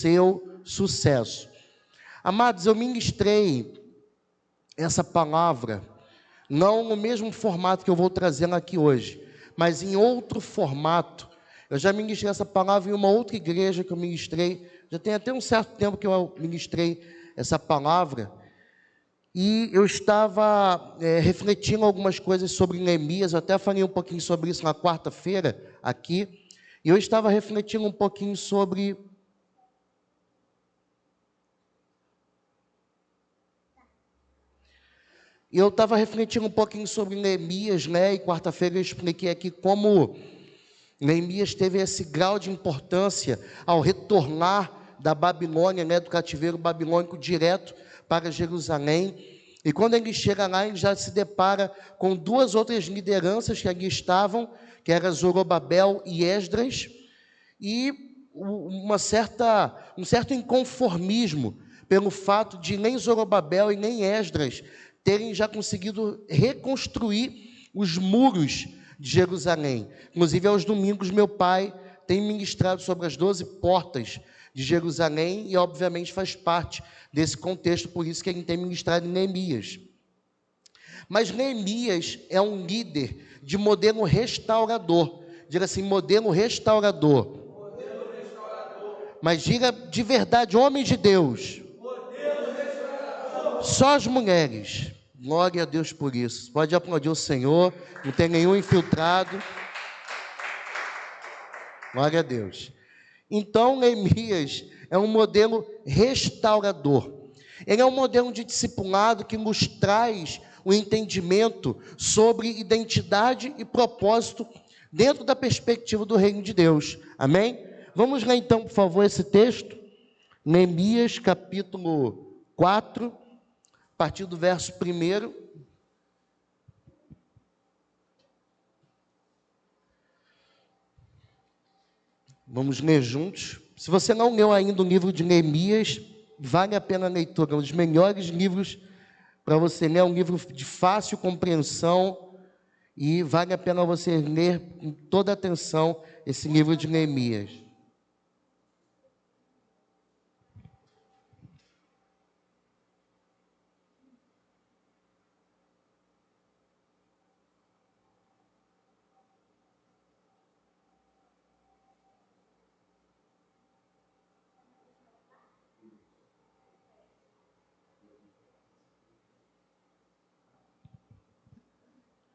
seu sucesso. Amados, eu ministrei essa palavra, não no mesmo formato que eu vou trazendo aqui hoje, mas em outro formato. Eu já ministrei essa palavra em uma outra igreja que eu ministrei, já tem até um certo tempo que eu ministrei essa palavra, e eu estava refletindo algumas coisas sobre Neemias. Eu até falei um pouquinho sobre isso na quarta-feira aqui, e eu estava refletindo um pouquinho sobre... E eu estava refletindo um pouquinho sobre Neemias, né? E quarta-feira eu expliquei aqui como Neemias teve esse grau de importância ao retornar da Babilônia, né? Do cativeiro babilônico direto para Jerusalém. E quando ele chega lá, ele já se depara com duas outras lideranças que ali estavam, que eram Zorobabel e Esdras, e um certo inconformismo pelo fato de nem Zorobabel e nem Esdras terem já conseguido reconstruir os muros de Jerusalém. Inclusive, aos domingos, meu pai tem ministrado sobre as 12 portas de Jerusalém, e obviamente faz parte desse contexto, por isso que ele tem ministrado em Neemias. Mas Neemias é um líder de modelo restaurador. Diga assim, modelo restaurador. Modelo restaurador. Mas diga de verdade, homens de Deus. Modelo restaurador. Só as mulheres. Glória a Deus por isso. Pode aplaudir o Senhor. Não tem nenhum infiltrado. Glória a Deus. Então, Neemias é um modelo restaurador. Ele é um modelo de discipulado que nos traz o entendimento sobre identidade e propósito dentro da perspectiva do reino de Deus. Amém? Vamos ler então, por favor, esse texto. Neemias, capítulo 4, a partir do verso 1. Vamos ler juntos. Se você não leu ainda o livro de Neemias, vale a pena a leitura. É um dos melhores livros para você ler. É um livro de fácil compreensão e vale a pena você ler com toda atenção esse livro de Neemias.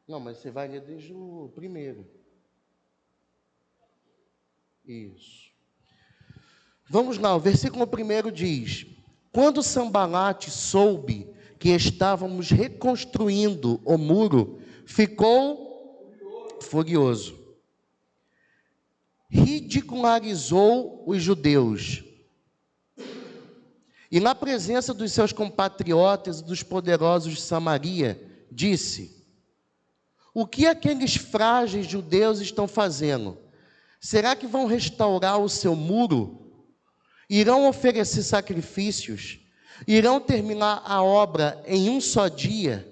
Não, mas você vai ler desde o primeiro. Isso. Vamos lá, o versículo 1 diz: quando Sambalate soube que estávamos reconstruindo o muro, ficou furioso. Ridicularizou os judeus. E na presença dos seus compatriotas e dos poderosos de Samaria, disse: o que aqueles frágeis judeus estão fazendo? Será que vão restaurar o seu muro? Irão oferecer sacrifícios? Irão terminar a obra em um só dia?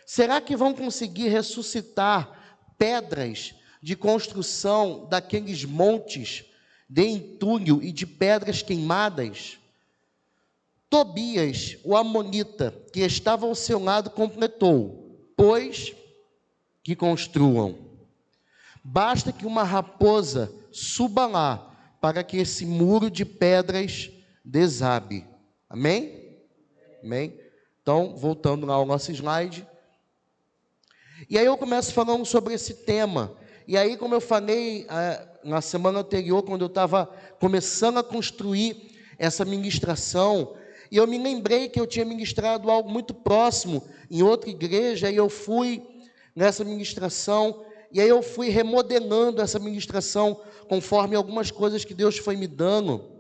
Será que vão conseguir ressuscitar pedras de construção daqueles montes de entulho e de pedras queimadas? Tobias, o amonita, que estava ao seu lado, completou: pois que construam. Basta que uma raposa suba lá, para que esse muro de pedras desabe. Amém? Amém? Então, voltando lá ao nosso slide. E aí eu começo falando sobre esse tema. E aí, como eu falei na semana anterior, quando eu estava começando a construir essa ministração, e eu me lembrei que eu tinha ministrado algo muito próximo em outra igreja, e eu fui nessa ministração, e aí eu fui remodelando essa ministração conforme algumas coisas que Deus foi me dando.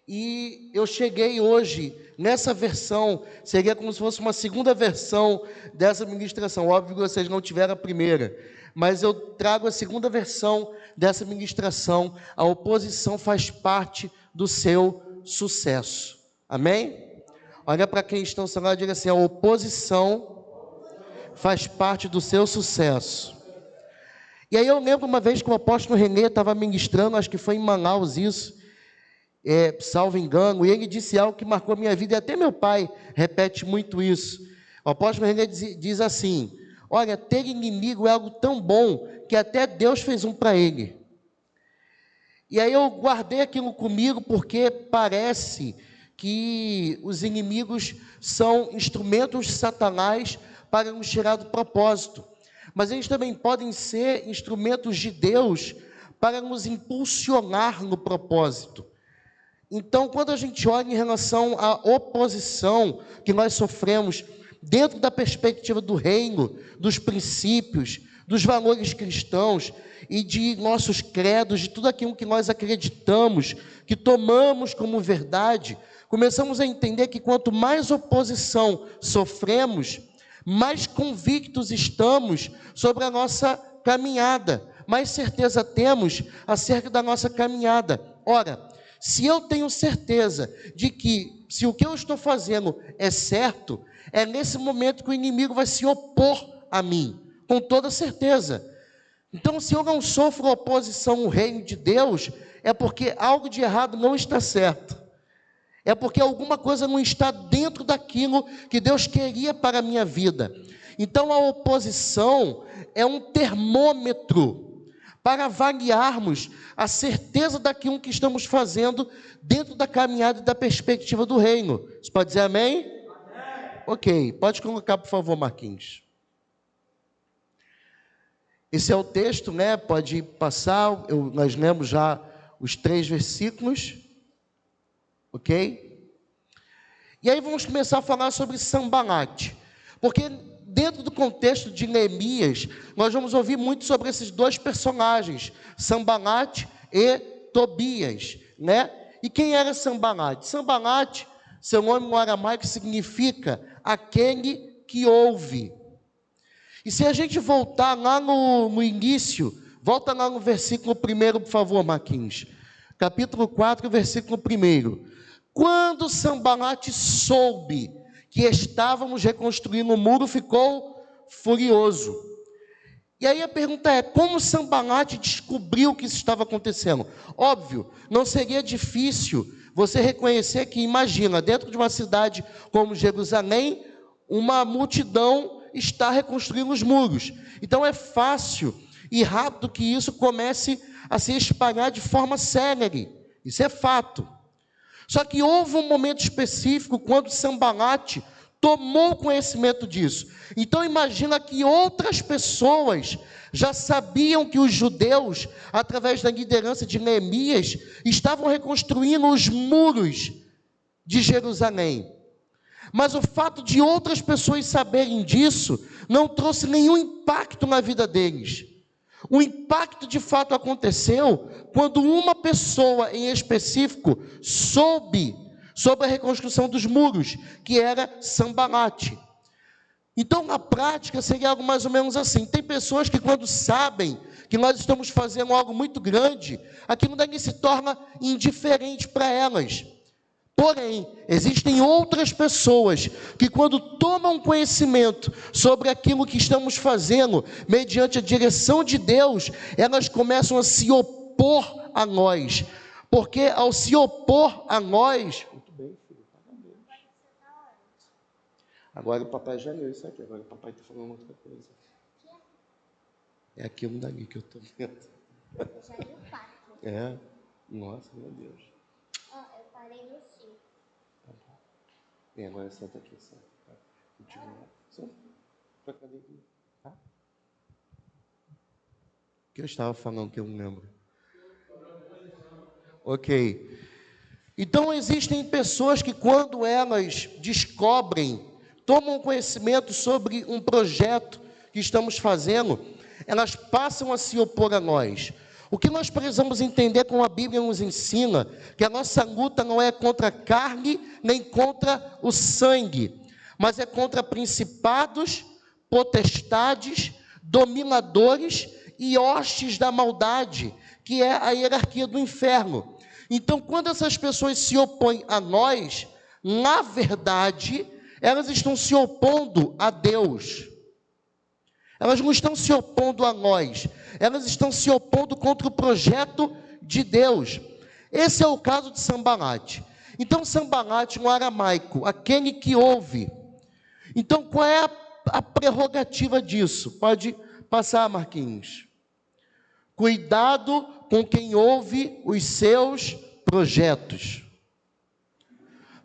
E eu cheguei hoje nessa versão, seria como se fosse uma segunda versão dessa ministração. Óbvio que vocês não tiveram a primeira, mas eu trago a segunda versão dessa ministração. A oposição faz parte do seu sucesso. Amém? Olha para quem está ao seu lado e diga assim: a oposição faz parte do seu sucesso. E aí eu lembro uma vez que o apóstolo Renê estava ministrando, acho que foi em Manaus isso, salvo engano, e ele disse algo que marcou a minha vida, e até meu pai repete muito isso. O apóstolo René diz assim: olha, ter inimigo é algo tão bom que até Deus fez um para ele. E aí eu guardei aquilo comigo porque parece que os inimigos são instrumentos de Satanás para nos tirar do propósito. Mas eles também podem ser instrumentos de Deus para nos impulsionar no propósito. Então, quando a gente olha em relação à oposição que nós sofremos dentro da perspectiva do reino, dos princípios, dos valores cristãos e de nossos credos, de tudo aquilo que nós acreditamos, que tomamos como verdade, começamos a entender que quanto mais oposição sofremos, mais convictos estamos sobre a nossa caminhada, mais certeza temos acerca da nossa caminhada. Ora, se eu tenho certeza de que se o que eu estou fazendo é certo, é nesse momento que o inimigo vai se opor a mim, com toda certeza. Então, se eu não sofro oposição no reino de Deus, é porque algo de errado não está certo. É porque alguma coisa não está dentro daquilo que Deus queria para a minha vida. Então, a oposição é um termômetro para avaliarmos a certeza daquilo que estamos fazendo dentro da caminhada e da perspectiva do reino. Você pode dizer amém? Amém. Ok, pode colocar, por favor, Marquinhos. Esse é o texto, né? Pode passar, nós lemos já os 3 versículos, ok? E aí vamos começar a falar sobre Sanbalate, porque dentro do contexto de Neemias, nós vamos ouvir muito sobre esses 2 personagens, Sanbalate e Tobias, né? E quem era Sanbalate? Sanbalate, seu nome no aramaico significa aquele que ouve. E se a gente voltar lá no início, volta lá no versículo 1, por favor, Marquinhos. Capítulo 4, versículo 1. Quando Sanbalate soube que estávamos reconstruindo o muro, ficou furioso. E aí a pergunta é, como Sanbalate descobriu que isso estava acontecendo? Óbvio, não seria difícil você reconhecer que, imagina, dentro de uma cidade como Jerusalém, uma multidão está reconstruindo os muros. Então é fácil e rápido que isso comece a se espalhar de forma célere. Isso é fato. Só que houve um momento específico quando Sanbalate tomou conhecimento disso. Então imagina que outras pessoas já sabiam que os judeus, através da liderança de Neemias, estavam reconstruindo os muros de Jerusalém. Mas o fato de outras pessoas saberem disso não trouxe nenhum impacto na vida deles. O impacto de fato aconteceu quando uma pessoa em específico soube sobre a reconstrução dos muros, que era Sanbalate. Então, na prática, seria algo mais ou menos assim. Tem pessoas que quando sabem que nós estamos fazendo algo muito grande, aquilo dali se torna indiferente para elas. Porém, existem outras pessoas que quando tomam conhecimento sobre aquilo que estamos fazendo, mediante a direção de Deus, elas começam a se opor a nós. Porque ao se opor a nós... Muito bem, filho, parabéns. Agora o papai já leu isso aqui, agora o papai está falando outra coisa. É aquilo dali que eu estou vendo. Já li o 4. É, nossa, meu Deus. Eu parei no 5. E agora senta aqui, senta. Continua. Senta. Pra cadê aqui? Tá? O que eu estava falando que eu não lembro? Ok. Então existem pessoas que quando elas descobrem, tomam conhecimento sobre um projeto que estamos fazendo, elas passam a se opor a nós. O que nós precisamos entender, como a Bíblia nos ensina, que a nossa luta não é contra a carne, nem contra o sangue, mas é contra principados, potestades, dominadores e hostes da maldade, que é a hierarquia do inferno. Então, quando essas pessoas se opõem a nós, na verdade, elas estão se opondo a Deus. Elas não estão se opondo a nós, elas estão se opondo contra o projeto de Deus. Esse é o caso de Sanbalate. Então, Sanbalate, no aramaico, aquele que ouve. Então, qual é a prerrogativa disso? Pode passar, Marquinhos. Cuidado com quem ouve os seus projetos.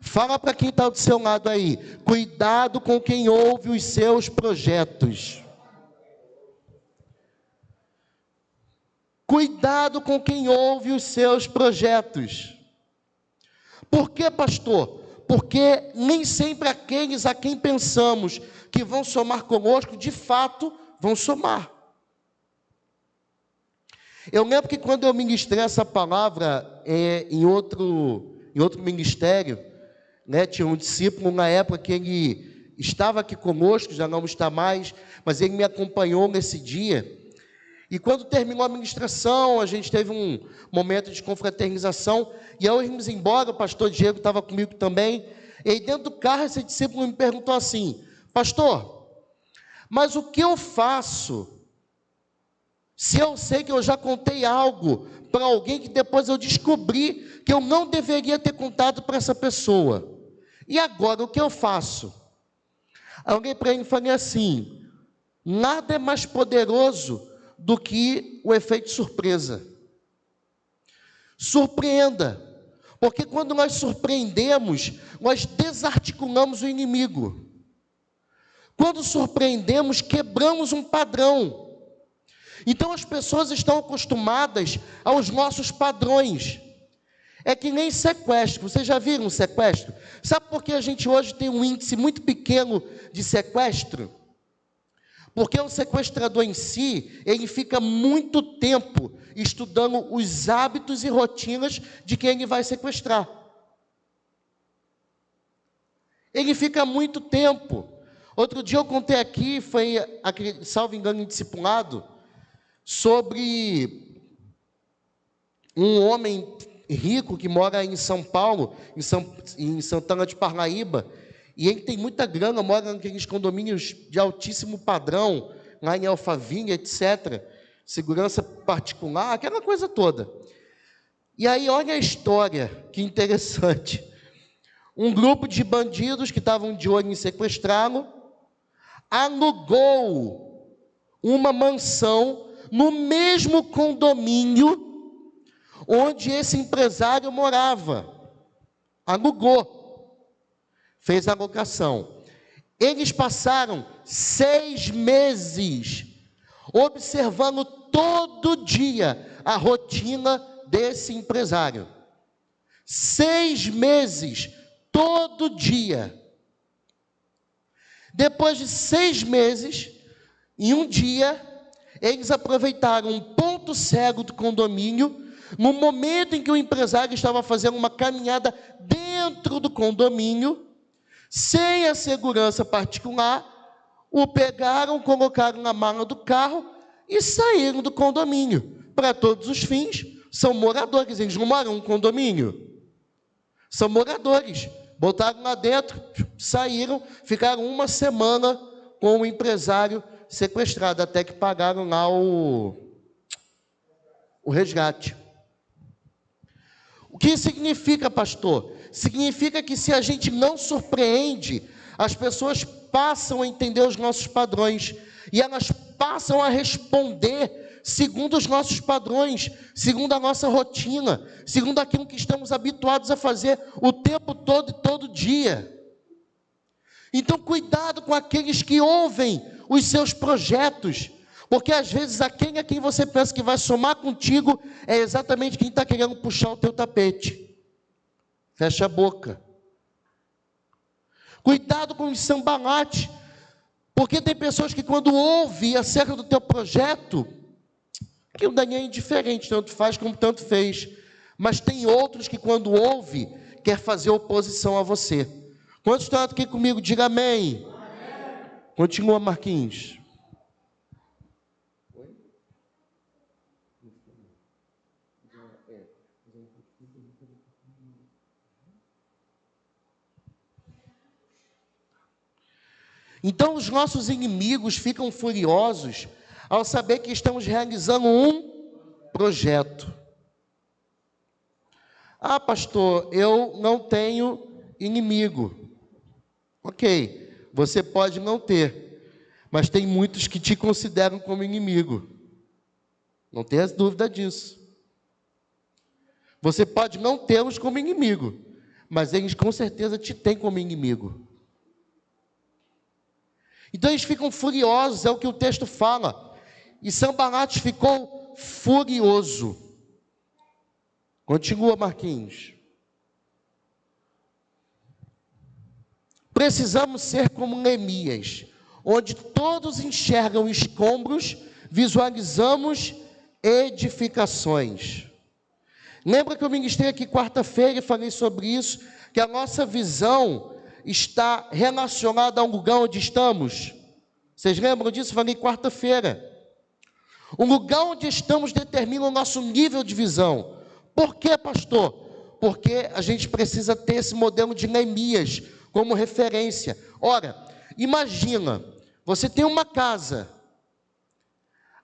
Fala para quem está do seu lado aí. Cuidado com quem ouve os seus projetos. Cuidado com quem ouve os seus projetos. Por quê, pastor? Porque nem sempre aqueles a quem pensamos que vão somar conosco, de fato, vão somar. Eu lembro que quando eu ministrei essa palavra em outro ministério, né, tinha um discípulo na época que ele estava aqui conosco, já não está mais, mas ele me acompanhou nesse dia. E quando terminou a ministração, a gente teve um momento de confraternização, e ao irmos embora, o pastor Diego estava comigo também, e aí dentro do carro esse discípulo me perguntou assim: pastor, mas o que eu faço se eu sei que eu já contei algo para alguém que depois eu descobri que eu não deveria ter contado para essa pessoa? E agora, o que eu faço? Alguém para ele falei assim: nada é mais poderoso do que o efeito surpresa. Surpreenda, porque quando nós surpreendemos, nós desarticulamos o inimigo. Quando surpreendemos, quebramos um padrão. Então as pessoas estão acostumadas aos nossos padrões. É que nem sequestro. Vocês já viram um sequestro? Sabe por que a gente hoje tem um índice muito pequeno de sequestro? Porque o sequestrador em si, ele fica muito tempo estudando os hábitos e rotinas de quem ele vai sequestrar. Ele fica muito tempo. Outro dia eu contei aqui, foi, salvo engano, em discipulado, sobre um homem rico que mora em São Paulo, em Santana de Parnaíba, e ele tem muita grana, mora naqueles condomínios de altíssimo padrão, lá em Alphaville, etc., segurança particular, aquela coisa toda. E aí, olha a história, que interessante. Um grupo de bandidos que estavam de olho em sequestrá-lo, alugou uma mansão no mesmo condomínio onde esse empresário morava. Alugou. Fez a locação. Eles passaram 6 meses observando todo dia a rotina desse empresário. 6 meses, todo dia. Depois de 6 meses, em um dia, eles aproveitaram um ponto cego do condomínio, no momento em que o empresário estava fazendo uma caminhada dentro do condomínio, sem a segurança particular, o pegaram, colocaram na mala do carro e saíram do condomínio. Para todos os fins, são moradores, eles não moram no condomínio. São moradores. Botaram lá dentro, saíram, ficaram 1 semana com o empresário sequestrado, até que pagaram lá o resgate. O que significa, pastor? Significa que se a gente não surpreende, as pessoas passam a entender os nossos padrões, e elas passam a responder segundo os nossos padrões, segundo a nossa rotina, segundo aquilo que estamos habituados a fazer o tempo todo e todo dia. Então, cuidado com aqueles que ouvem os seus projetos, porque às vezes aquele a quem você pensa que vai somar contigo é exatamente quem está querendo puxar o teu tapete. Fecha a boca. Cuidado com os Sanbalate, porque tem pessoas que quando ouvem acerca do teu projeto, que o Daniel é indiferente, tanto faz como tanto fez, mas tem outros que quando ouve, quer fazer oposição a você. Quantos estão aqui comigo? Diga amém. Amém. Continua, Marquinhos. Então os nossos inimigos ficam furiosos ao saber que estamos realizando um projeto. Ah, pastor, eu não tenho inimigo. Ok, você pode não ter, mas tem muitos que te consideram como inimigo. Não tenha dúvida disso. Você pode não tê-los como inimigo, mas eles com certeza te têm como inimigo. Então eles ficam furiosos, é o que o texto fala. E Sanbalate ficou furioso. Continua, Marquinhos. Precisamos ser como Neemias, onde todos enxergam escombros, visualizamos edificações. Lembra que eu ministrei aqui quarta-feira e falei sobre isso, que a nossa visão está relacionada ao lugar onde estamos? Vocês lembram disso? Eu falei quarta-feira. O lugar onde estamos determina o nosso nível de visão. Por quê, pastor? Porque a gente precisa ter esse modelo de Neemias como referência. Ora, imagina, você tem uma casa.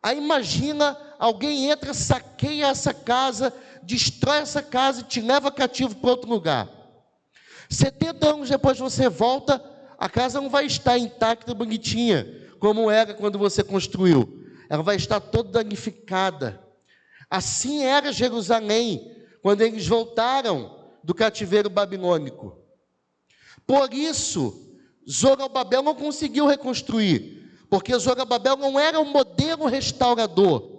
Aí imagina, alguém entra, saqueia essa casa, destrói essa casa e te leva cativo para outro lugar. 70 anos depois você volta, a casa não vai estar intacta, bonitinha, como era quando você construiu. Ela vai estar toda danificada. Assim era Jerusalém, quando eles voltaram do cativeiro babilônico. Por isso, Zorobabel não conseguiu reconstruir, porque Zorobabel não era um modelo restaurador.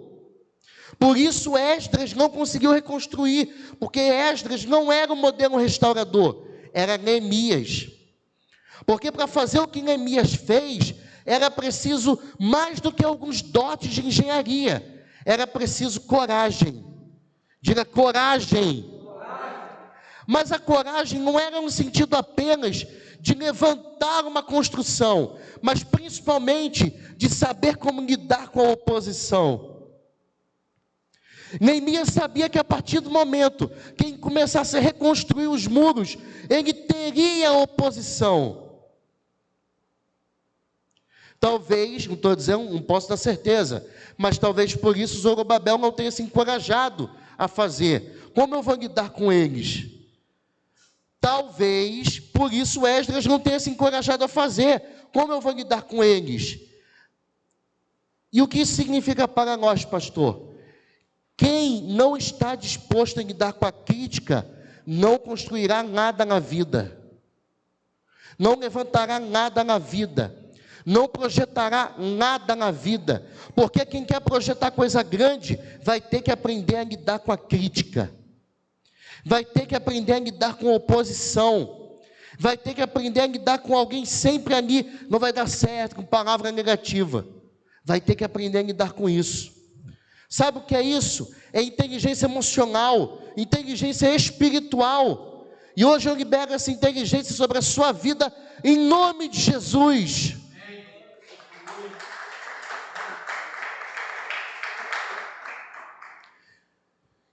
Por isso Esdras não conseguiu reconstruir, porque Esdras não era um modelo restaurador, era Neemias. Porque para fazer o que Neemias fez, era preciso mais do que alguns dotes de engenharia, era preciso coragem. Diga coragem. Mas a coragem não era no sentido apenas de levantar uma construção, mas principalmente de saber como lidar com a oposição. Neemias sabia que a partir do momento que ele começasse a reconstruir os muros, ele teria oposição. Talvez, não estou dizendo, não posso dar certeza, mas talvez por isso Zorobabel não tenha se encorajado a fazer. Como eu vou lidar com eles? Talvez por isso Esdras não tenha se encorajado a fazer. Como eu vou lidar com eles? E o que isso significa para nós, pastor? Quem não está disposto a lidar com a crítica, não construirá nada na vida, não levantará nada na vida, não projetará nada na vida, porque quem quer projetar coisa grande, vai ter que aprender a lidar com a crítica, vai ter que aprender a lidar com a oposição, vai ter que aprender a lidar com alguém sempre ali, não vai dar certo, com palavra negativa, vai ter que aprender a lidar com isso. Sabe o que é isso? É inteligência emocional, inteligência espiritual. E hoje eu libero essa inteligência sobre a sua vida, em nome de Jesus.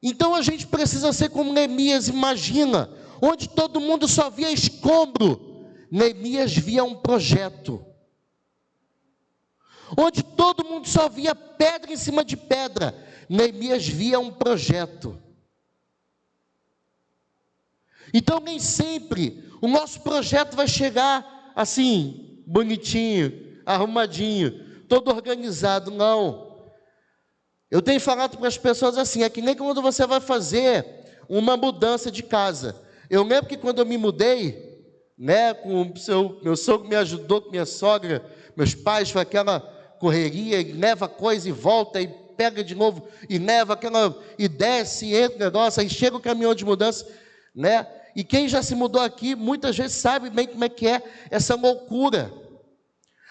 Então a gente precisa ser como Neemias, imagina, onde todo mundo só via escombro, Neemias via um projeto. Onde todo mundo só via pedra em cima de pedra, Neemias via um projeto. Então nem sempre o nosso projeto vai chegar assim, bonitinho, arrumadinho, todo organizado, não. Eu tenho falado para as pessoas assim, é que nem quando você vai fazer uma mudança de casa. Eu lembro que quando eu me mudei, né, meu sogro me ajudou, com minha sogra, meus pais, foi aquela correria, e leva coisa e volta, e pega de novo, e leva aquela, e desce, e entra o negócio, aí chega o caminhão de mudança, né? E quem já se mudou aqui, muitas vezes sabe bem como é que é essa loucura,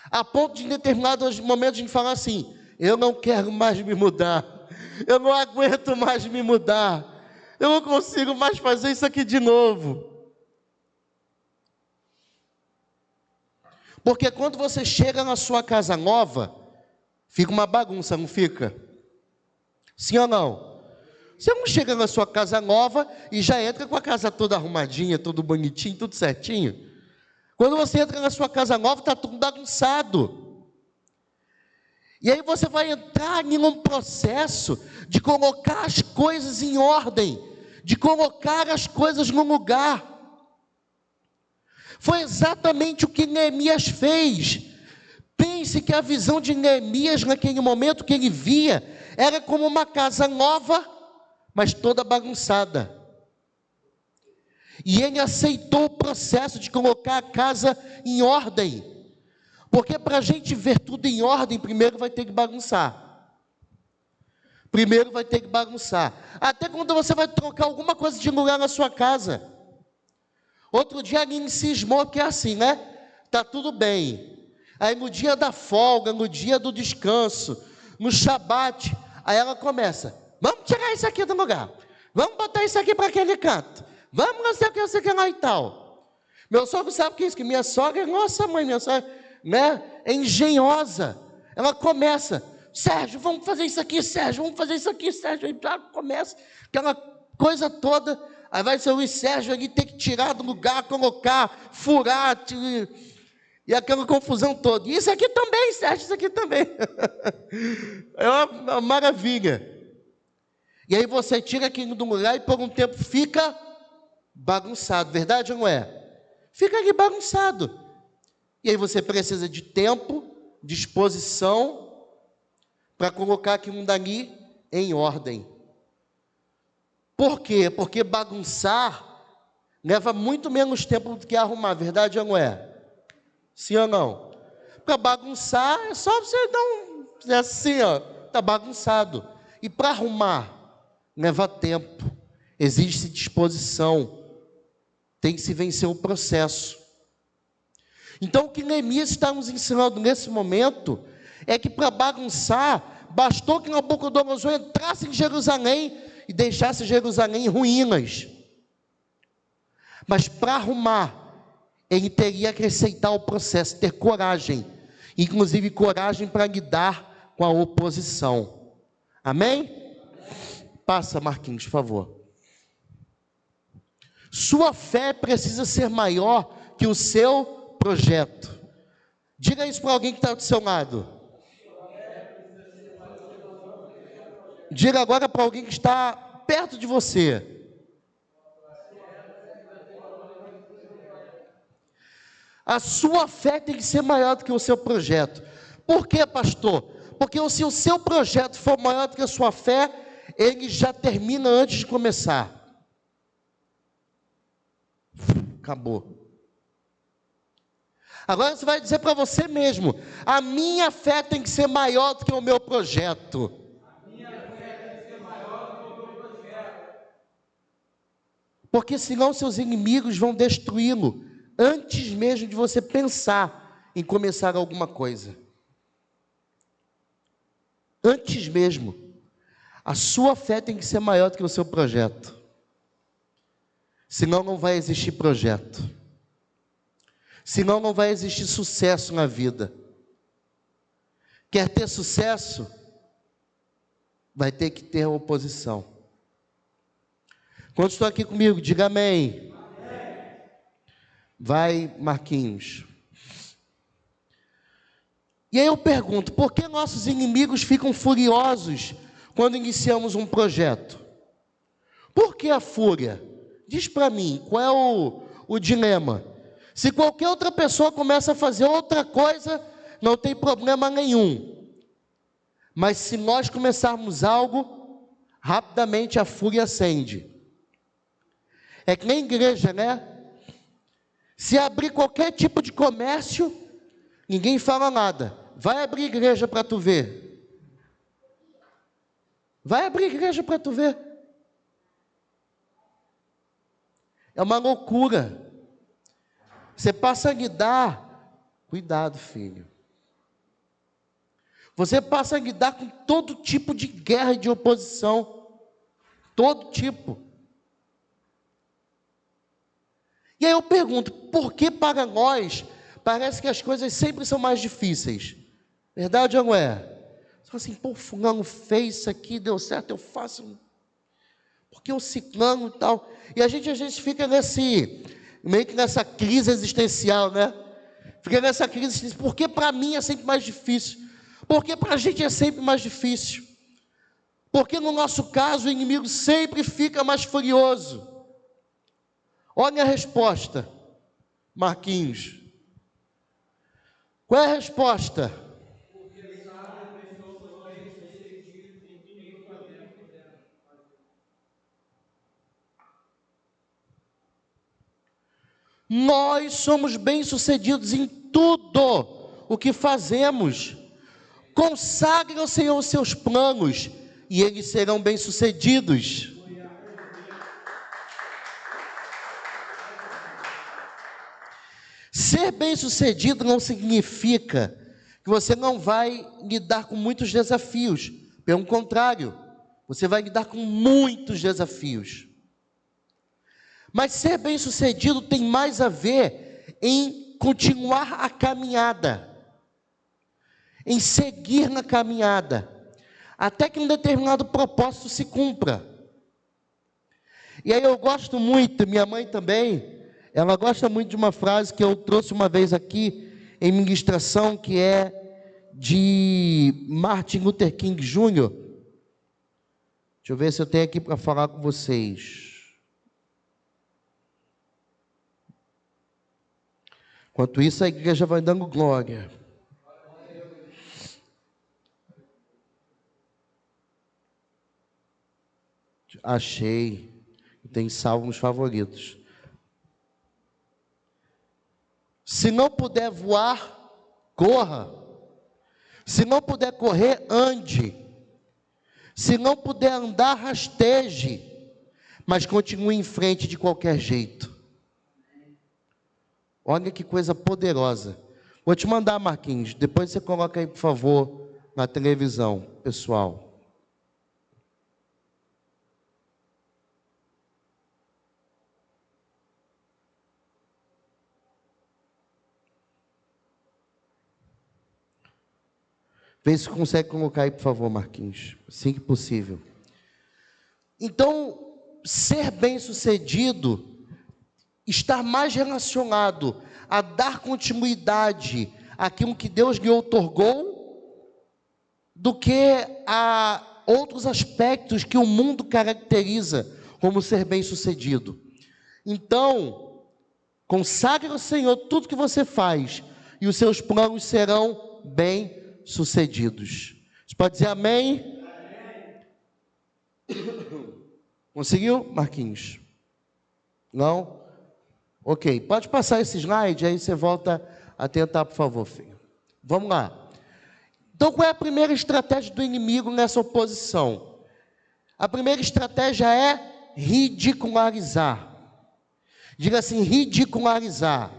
a ponto de em determinados momentos a gente falar assim, eu não quero mais me mudar, eu não aguento mais me mudar, eu não consigo mais fazer isso aqui de novo. Porque quando você chega na sua casa nova, fica uma bagunça, não fica? Sim ou não? Você não chega na sua casa nova e já entra com a casa toda arrumadinha, tudo bonitinho, tudo certinho. Quando você entra na sua casa nova, está tudo bagunçado. E aí você vai entrar em um processo de colocar as coisas em ordem, de colocar as coisas no lugar. Foi exatamente o que Neemias fez. Pense que a visão de Neemias naquele momento que ele via era como uma casa nova, mas toda bagunçada. E ele aceitou o processo de colocar a casa em ordem. Porque para a gente ver tudo em ordem, primeiro vai ter que bagunçar. Primeiro vai ter que bagunçar. Até quando você vai trocar alguma coisa de lugar na sua casa. Outro dia a Aline cismou que é assim, né? Tá tudo bem. Aí no dia da folga, no dia do descanso, no Shabat, aí ela começa: vamos tirar isso aqui do lugar. Vamos botar isso aqui para aquele canto. Vamos não sei o que lá e tal. Meu sogro sabe o que é isso? Que minha sogra, nossa mãe, minha sogra, né? É engenhosa. Ela começa: Sérgio, vamos fazer isso aqui, Sérgio, vamos fazer isso aqui, Sérgio. Aí começa aquela coisa toda. Aí vai ser o Luiz Sérgio ali ter que tirar do lugar, colocar, furar, e aquela confusão toda. E isso aqui também, Sérgio, isso aqui também. É uma maravilha. E aí você tira aquilo do lugar e por um tempo fica bagunçado, verdade ou não é? Fica ali bagunçado. E aí você precisa de tempo, disposição, para colocar aquilo dali em ordem. Por quê? Porque bagunçar leva muito menos tempo do que arrumar, verdade ou não é? Sim ou não? Para bagunçar é só você dar assim, ó, tá bagunçado. E para arrumar leva tempo, exige disposição, tem que se vencer o processo. Então o que Neemias está nos ensinando nesse momento é que para bagunçar bastou que Nabucodonosor entrasse em Jerusalém e deixasse Jerusalém em ruínas. Mas para arrumar, ele teria que aceitar o processo, ter coragem, inclusive coragem para lidar com a oposição. Amém? Passa, Marquinhos, por favor. Sua fé precisa ser maior que o seu projeto. Diga isso para alguém que está do seu lado. Diga agora para alguém que está perto de você. A sua fé tem que ser maior do que o seu projeto. Por quê, pastor? Porque se o seu projeto for maior do que a sua fé, ele já termina antes de começar. Acabou. Agora você vai dizer para você mesmo: a minha fé tem que ser maior do que o meu projeto. Porque senão seus inimigos vão destruí-lo antes mesmo de você pensar em começar alguma coisa. Antes mesmo. A sua fé tem que ser maior do que o seu projeto. Senão não vai existir projeto. Senão não vai existir sucesso na vida. Quer ter sucesso? Vai ter que ter oposição. Quantos estão aqui comigo? Diga amém. Amém. Vai, Marquinhos. E aí eu pergunto: por que nossos inimigos ficam furiosos quando iniciamos um projeto? Por que a fúria? Diz para mim, qual é o dilema? Se qualquer outra pessoa começa a fazer outra coisa, não tem problema nenhum. Mas se nós começarmos algo, rapidamente a fúria acende. É que nem igreja, né? Se abrir qualquer tipo de comércio, ninguém fala nada. Vai abrir igreja para tu ver. Vai abrir igreja para tu ver. É uma loucura. Você passa a lidar, cuidado, filho. Você passa a lidar com todo tipo de guerra e de oposição. Todo tipo. E aí eu pergunto: por que para nós parece que as coisas sempre são mais difíceis? Verdade ou não é? Você fala assim: pô, fulano fez isso aqui, deu certo, eu faço. Porque o ciclano e tal. E a gente às vezes fica meio que nessa crise existencial, né? Fica nessa crise existencial. Porque para mim é sempre mais difícil. Porque para a gente é sempre mais difícil. Porque no nosso caso o inimigo sempre fica mais furioso. Olha a resposta, Marquinhos. Qual é a resposta? Nós somos bem-sucedidos em tudo o que fazemos. Consagre ao Senhor os seus planos e eles serão bem-sucedidos. Ser bem-sucedido não significa que você não vai lidar com muitos desafios. Pelo contrário, você vai lidar com muitos desafios. Mas ser bem-sucedido tem mais a ver em continuar a caminhada, em seguir na caminhada, até que um determinado propósito se cumpra. E aí eu gosto muito, minha mãe também, ela gosta muito de uma frase que eu trouxe uma vez aqui em ministração, que é de Martin Luther King Jr. Deixa eu ver se eu tenho aqui para falar com vocês. Enquanto isso, a igreja vai dando glória. Achei. Tem salvo nos favoritos. Se não puder voar, corra. Se não puder correr, ande. Se não puder andar, rasteje. Mas continue em frente de qualquer jeito. Olha que coisa poderosa. Vou te mandar, Marquinhos. Depois você coloca aí, por favor, na televisão, pessoal. Vê se consegue colocar aí, por favor, Marquinhos. Assim que possível. Então, ser bem-sucedido, estar mais relacionado a dar continuidade àquilo que Deus lhe outorgou, do que a outros aspectos que o mundo caracteriza como ser bem-sucedido. Então, consagre ao Senhor tudo que você faz, e os seus planos serão bem-sucedidos. Você pode dizer amém? Conseguiu, Marquinhos? Não? Ok, pode passar esse slide, aí você volta a tentar, por favor, filho. Vamos lá. Então, qual é a primeira estratégia do inimigo nessa oposição? A primeira estratégia é ridicularizar. Diga assim, ridicularizar.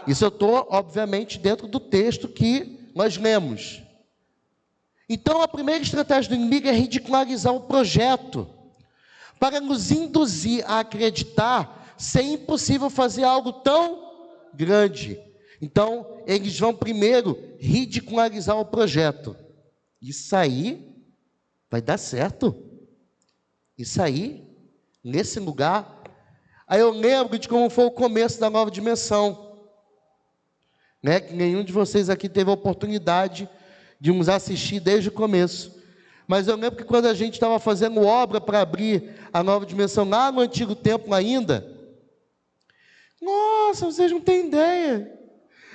Isso eu estou, obviamente, dentro do texto que nós lemos. Então, a primeira estratégia do inimigo é ridicularizar o projeto, para nos induzir a acreditar ser impossível fazer algo tão grande. Então, eles vão primeiro ridicularizar o projeto. Isso aí vai dar certo. Isso aí, nesse lugar. Aí eu lembro de como foi o começo da Nova Dimensão. Né? Que nenhum de vocês aqui teve a oportunidade de nos assistir desde o começo. Mas eu lembro que quando a gente estava fazendo obra para abrir a Nova Dimensão lá no antigo templo ainda, nossa, vocês não têm ideia.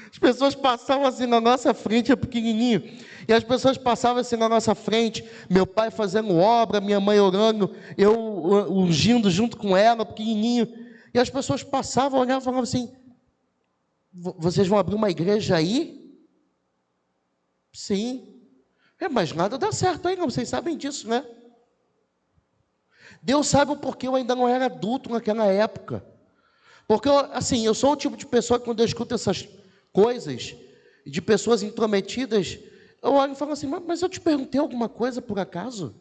As pessoas passavam assim na nossa frente, é pequenininho, e as pessoas passavam assim na nossa frente, meu pai fazendo obra, minha mãe orando, eu ungindo junto com ela, pequenininho, e as pessoas passavam, olhavam e falavam assim, vocês vão abrir uma igreja aí? Sim. Mas nada dá certo aí, não, vocês sabem disso, né? Deus sabe o porquê eu ainda não era adulto naquela época. Porque, assim, eu sou o tipo de pessoa que quando eu escuto essas coisas, de pessoas intrometidas, eu olho e falo assim, mas eu te perguntei alguma coisa por acaso?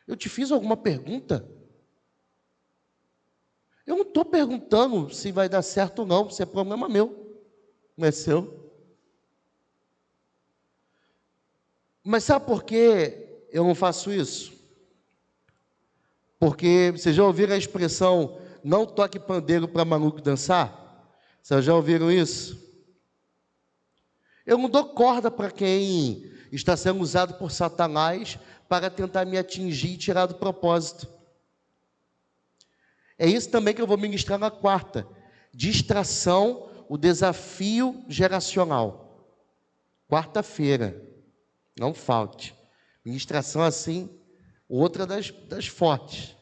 Eu te fiz alguma pergunta? Eu não estou perguntando se vai dar certo ou não, se é problema meu, não é seu. Mas sabe por que eu não faço isso? Porque vocês já ouviram a expressão, não toque pandeiro para maluco dançar? Vocês já ouviram isso? Eu não dou corda para quem está sendo usado por Satanás para tentar me atingir e tirar do propósito. É isso também que eu vou ministrar na quarta. Distração, o desafio geracional. Quarta-feira, não falte. Ministração assim, outra das fortes.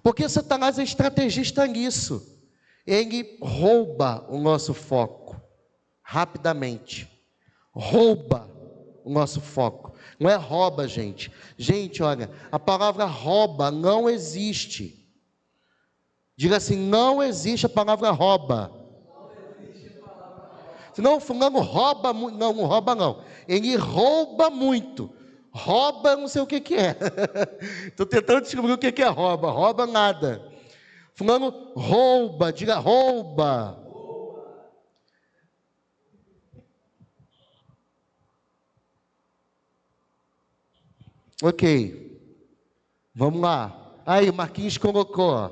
Porque Satanás é estrategista nisso. Ele rouba o nosso foco, rapidamente. Rouba o nosso foco. Não é rouba, gente. Gente, olha, a palavra rouba não existe. Diga assim, não existe a palavra rouba. Senão fulano rouba muito. Não, não rouba não. Ele rouba muito. Rouba, não sei o que é. Estou tentando descobrir o que é rouba. Rouba nada. Fulano rouba, diga rouba. Ok. Vamos lá. Aí, o Marquinhos colocou, ó.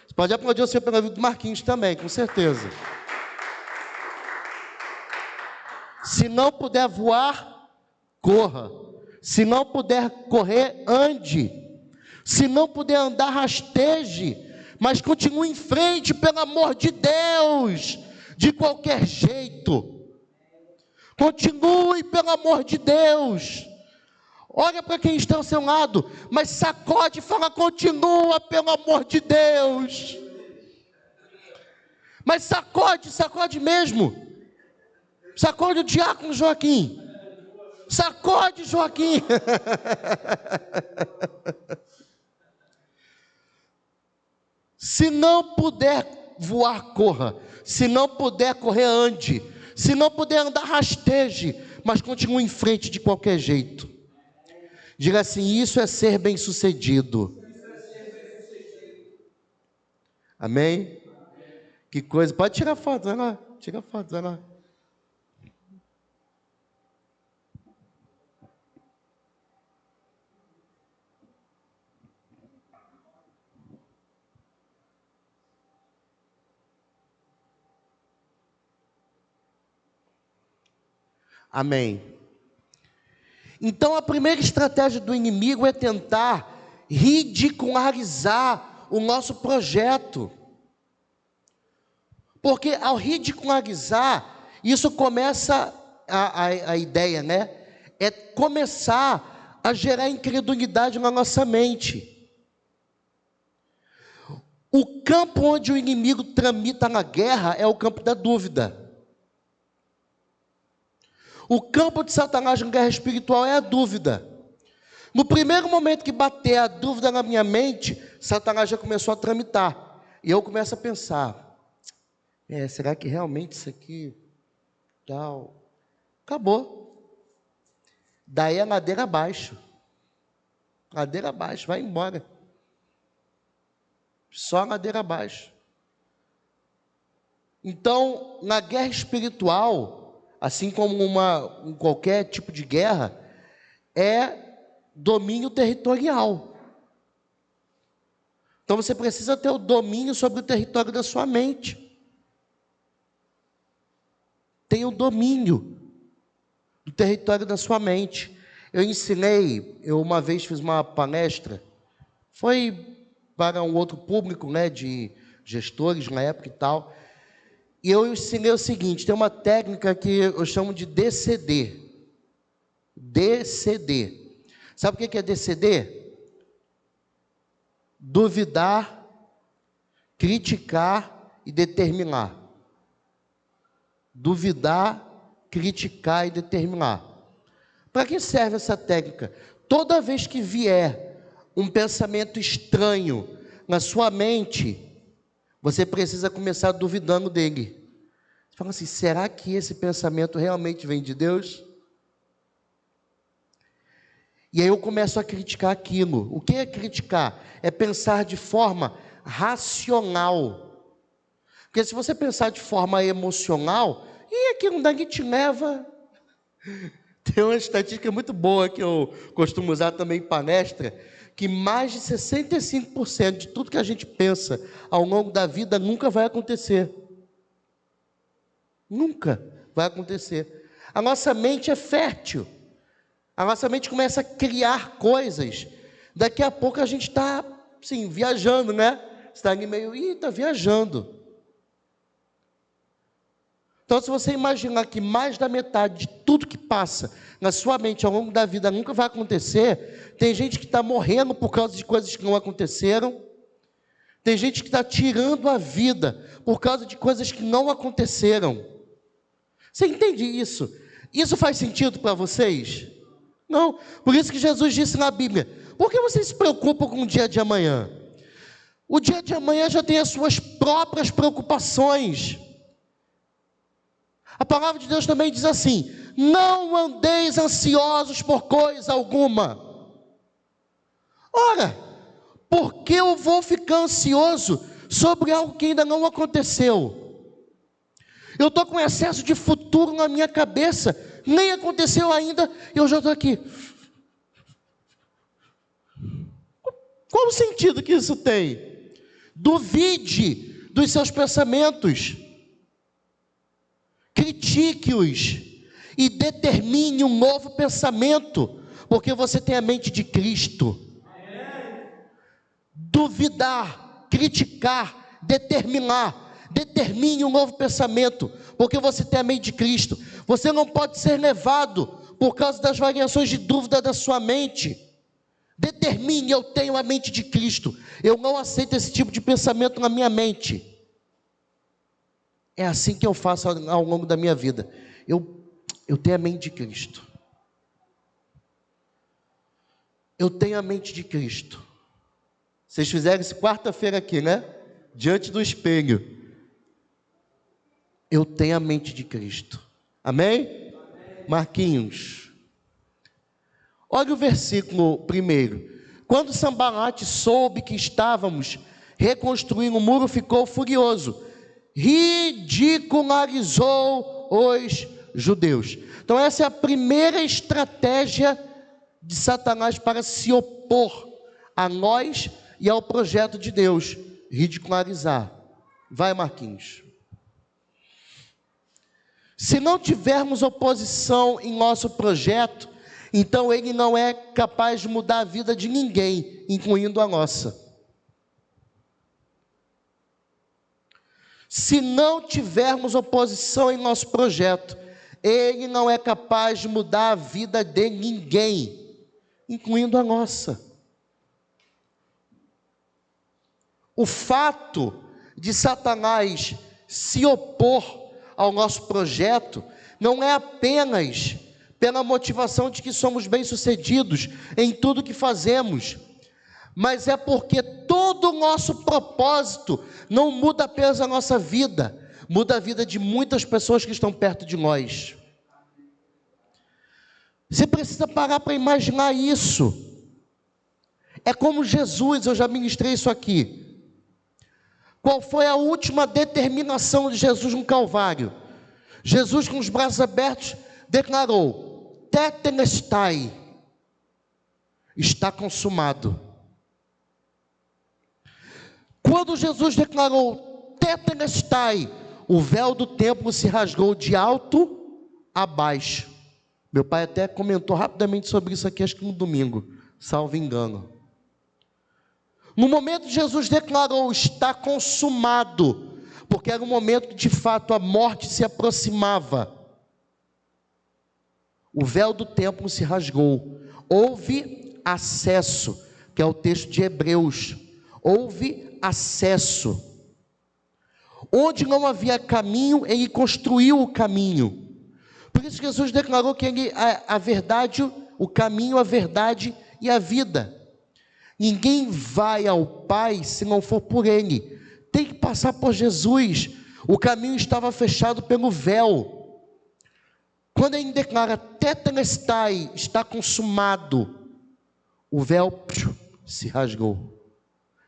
Você pode aplaudir o Senhor pela vida do Marquinhos também, com certeza. Se não puder voar, corra. Se não puder correr, ande. Se não puder andar, rasteje. Mas continue em frente, pelo amor de Deus. De qualquer jeito. Continue, pelo amor de Deus. Olha para quem está ao seu lado, mas sacode e fala, continua, pelo amor de Deus. Mas sacode mesmo. Sacode o diácono Joaquim. Sacode, Joaquim. Se não puder voar, corra. Se não puder correr, ande. Se não puder andar, rasteje. Mas continue em frente de qualquer jeito. Diga assim, isso é ser bem-sucedido. Amém? Que coisa. Pode tirar foto, vai lá. Tira foto, vai lá. Amém. Então, a primeira estratégia do inimigo é tentar ridicularizar o nosso projeto. Porque ao ridicularizar, isso começa, a ideia, né? É começar a gerar incredulidade na nossa mente. O campo onde o inimigo tramita na guerra é o campo da dúvida. O campo de Satanás na guerra espiritual é a dúvida. No primeiro momento que bater a dúvida na minha mente, Satanás já começou a tramitar. E eu começo a pensar, será que realmente isso aqui, tal? Acabou. Daí a ladeira abaixo. Ladeira abaixo, vai embora. Só ladeira abaixo. Então, na guerra espiritual, assim como em qualquer tipo de guerra, é domínio territorial. Então você precisa ter o domínio sobre o território da sua mente. Tenha o domínio do território da sua mente. Eu uma vez fiz uma palestra, foi para um outro público, né, de gestores na época e tal, e eu ensinei o seguinte, tem uma técnica que eu chamo de DCD. DCD. Sabe o que é DCD? Duvidar, criticar e determinar. Duvidar, criticar e determinar. Para que serve essa técnica? Toda vez que vier um pensamento estranho na sua mente, você precisa começar duvidando dele. Você fala assim, será que esse pensamento realmente vem de Deus? E aí eu começo a criticar aquilo. O que é criticar? É pensar de forma racional. Porque se você pensar de forma emocional, aquilo daqui te leva... Tem uma estatística muito boa que eu costumo usar também em palestra, que mais de 65% de tudo que a gente pensa ao longo da vida nunca vai acontecer. Nunca vai acontecer. A nossa mente é fértil. A nossa mente começa a criar coisas. Daqui a pouco a gente está, assim, viajando, né? Você está ali meio, está viajando. Então, se você imaginar que mais da metade de tudo que passa na sua mente ao longo da vida nunca vai acontecer, tem gente que está morrendo por causa de coisas que não aconteceram, tem gente que está tirando a vida por causa de coisas que não aconteceram. Você entende isso? Isso faz sentido para vocês? Não. Por isso que Jesus disse na Bíblia: por que vocês se preocupam com o dia de amanhã? O dia de amanhã já tem as suas próprias preocupações. A palavra de Deus também diz assim: não andeis ansiosos por coisa alguma. Ora, por que eu vou ficar ansioso sobre algo que ainda não aconteceu? Eu estou com excesso de futuro na minha cabeça, nem aconteceu ainda, e eu já estou aqui. Qual o sentido que isso tem? Duvide dos seus pensamentos, critique-os e determine um novo pensamento, porque você tem a mente de Cristo. Duvidar, criticar, determine um novo pensamento, porque você tem a mente de Cristo. Você não pode ser levado por causa das variações de dúvida da sua mente. Determine: eu tenho a mente de Cristo, eu não aceito esse tipo de pensamento na minha mente. É assim que eu faço ao longo da minha vida. Eu tenho a mente de Cristo. Eu tenho a mente de Cristo. Vocês fizeram isso quarta-feira aqui, né? Diante do espelho. Eu tenho a mente de Cristo. Amém? Marquinhos. Olha o versículo 1. Quando Sambalate soube que estávamos reconstruindo o muro, ficou furioso. Ridicularizou os judeus. Então essa é a primeira estratégia de Satanás para se opor a nós e ao projeto de Deus: ridicularizar. Vai, Marquinhos. Se não tivermos oposição em nosso projeto, então ele não é capaz de mudar a vida de ninguém, incluindo a nossa. Se não tivermos oposição em nosso projeto, ele não é capaz de mudar a vida de ninguém, incluindo a nossa. O fato de Satanás se opor ao nosso projeto não é apenas pela motivação de que somos bem-sucedidos em tudo que fazemos, mas é porque todo o nosso propósito não muda apenas a nossa vida, muda a vida de muitas pessoas que estão perto de nós. Você precisa parar para imaginar isso. É como Jesus, eu já ministrei isso aqui. Qual foi a última determinação de Jesus no Calvário? Jesus, com os braços abertos, declarou: Tetelestai, está consumado. Quando Jesus declarou Tetelestai, o véu do templo se rasgou de alto a baixo. Meu pai até comentou rapidamente sobre isso aqui, acho que no domingo, salvo engano. No momento que Jesus declarou está consumado, porque era um momento que de fato a morte se aproximava, o véu do templo se rasgou. Houve acesso, que é o texto de Hebreus. Houve acesso. Onde não havia caminho, ele construiu o caminho. Por isso Jesus declarou que ele, a verdade, o caminho, a verdade e a vida. Ninguém vai ao Pai se não for por ele. Tem que passar por Jesus. O caminho estava fechado pelo véu. Quando ele declara Tetelestai, está consumado, o véu se rasgou.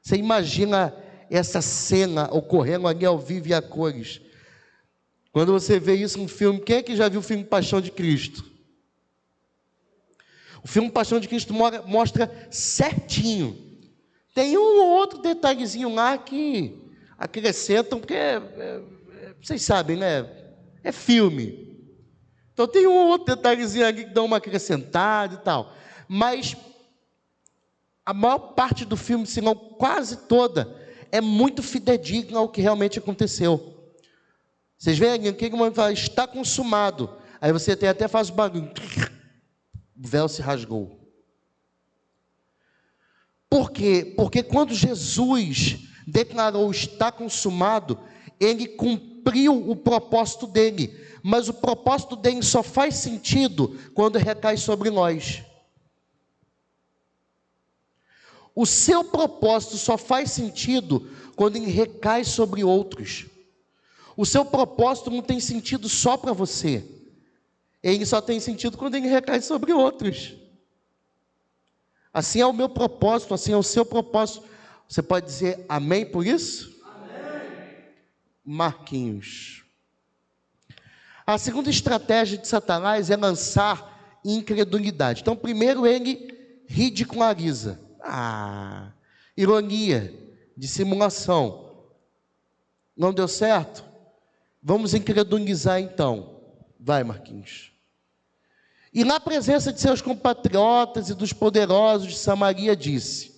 Você imagina essa cena ocorrendo ali ao vivo e a cores. Quando você vê isso no filme, quem é que já viu o filme Paixão de Cristo? O filme Paixão de Cristo mostra certinho. Tem um ou outro detalhezinho lá que acrescentam, porque vocês sabem, né? É filme. Então tem um outro detalhezinho aqui que dá uma acrescentada e tal. Mas a maior parte do filme, se não quase toda, é muito fidedigna ao que realmente aconteceu. Vocês veem aqui que o momento fala, está consumado. Aí você até faz o barulho. O véu se rasgou. Por quê? Porque quando Jesus declarou está consumado, ele cumpriu o propósito dele. Mas o propósito dele só faz sentido quando recai sobre nós. O seu propósito só faz sentido quando ele recai sobre outros. O seu propósito não tem sentido só para você. Ele só tem sentido quando ele recai sobre outros. Assim é o meu propósito, assim é o seu propósito. Você pode dizer amém por isso? Amém. Marquinhos. A segunda estratégia de Satanás é lançar incredulidade. Então, primeiro ele ridiculariza. Ironia, dissimulação. Não deu certo? Vamos incredulizar então. Vai, Marquinhos. E na presença de seus compatriotas e dos poderosos de Samaria disse: